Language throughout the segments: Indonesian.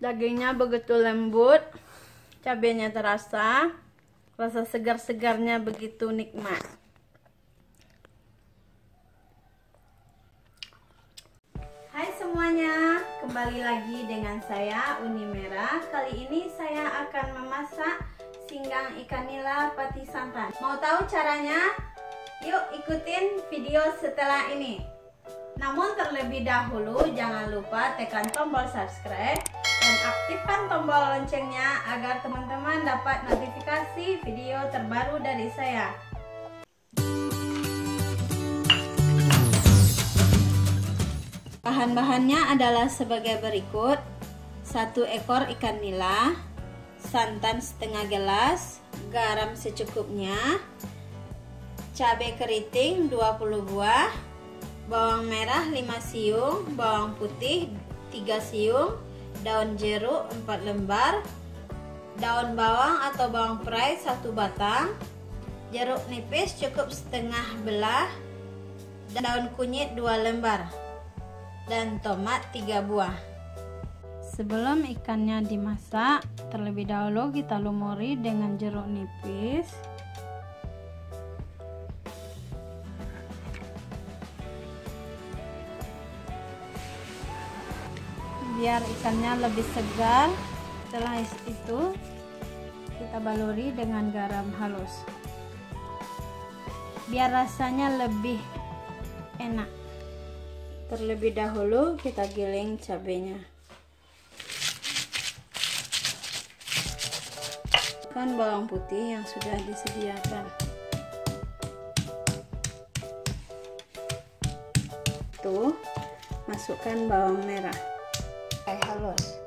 Dagingnya begitu lembut, cabenya terasa, rasa segar-segarnya begitu nikmat. Hai semuanya, kembali lagi dengan saya Uni Merah. Kali ini saya akan memasak singgang ikan nila pati santan. Mau tahu caranya? Yuk ikutin video setelah ini. Namun terlebih dahulu jangan lupa tekan tombol subscribe dan aktifkan tombol loncengnya agar teman-teman dapat notifikasi video terbaru dari saya. Bahan-bahannya adalah sebagai berikut: 1 ekor ikan nila, santan setengah gelas, garam secukupnya, cabai keriting 20 buah, bawang merah 5 siung, bawang putih 3 siung, daun jeruk 4 lembar, daun bawang atau bawang perai 1 batang, jeruk nipis cukup setengah belah, daun kunyit 2 lembar, dan tomat 3 buah. Sebelum ikannya dimasak, terlebih dahulu kita lumuri dengan jeruk nipis. Biar ikannya lebih segar. Setelah itu kita baluri dengan garam halus biar rasanya lebih enak. Terlebih dahulu kita giling cabenya. Kan bawang putih yang sudah disediakan. Tuh, masukkan bawang merah halus.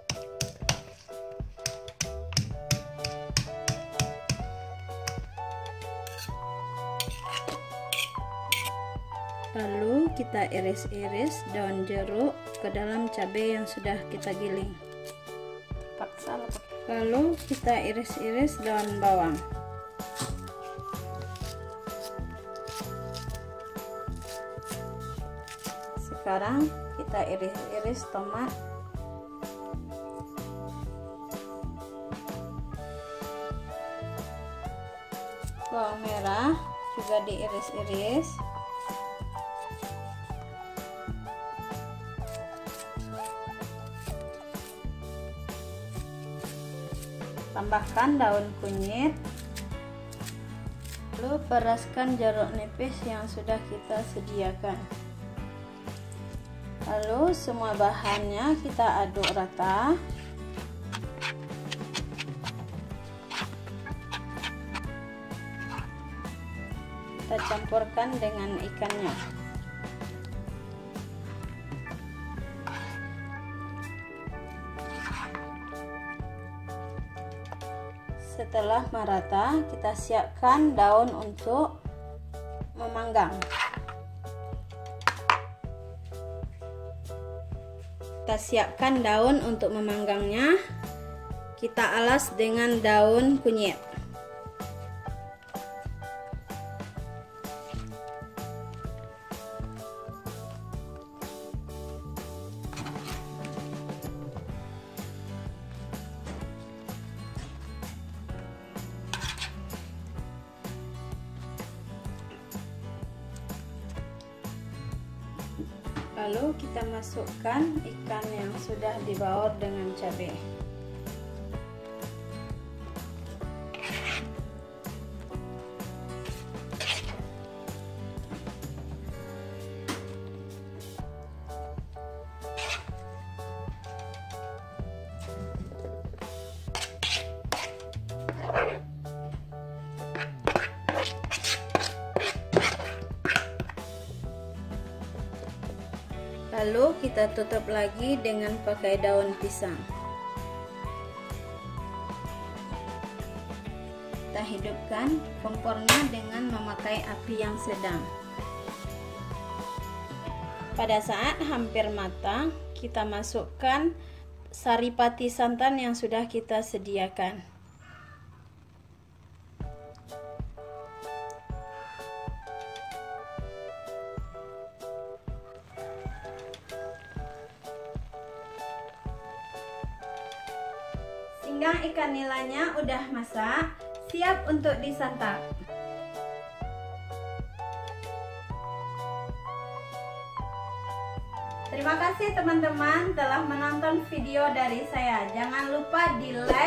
Lalu kita iris-iris daun jeruk ke dalam cabai yang sudah kita giling. Lalu kita iris-iris daun bawang. Sekarang kita iris-iris tomat. Bawang merah juga diiris-iris. Tambahkan daun kunyit. Lalu peraskan jeruk nipis yang sudah kita sediakan. Lalu semua bahannya kita aduk rata. Kita campurkan dengan ikannya. Setelah merata, kita siapkan daun untuk memanggang. Kita siapkan daun untuk memanggangnya. Kita alas dengan daun kunyit. Lalu kita masukkan ikan yang sudah dibaur dengan cabai. Lalu kita tutup lagi dengan pakai daun pisang. Kita hidupkan kompornya dengan memakai api yang sedang. Pada saat hampir matang, kita masukkan saripati santan yang sudah kita sediakan. pinggang ikan nilanya udah masak, siap untuk disantap. Terima kasih teman-teman telah menonton video dari saya. Jangan lupa di like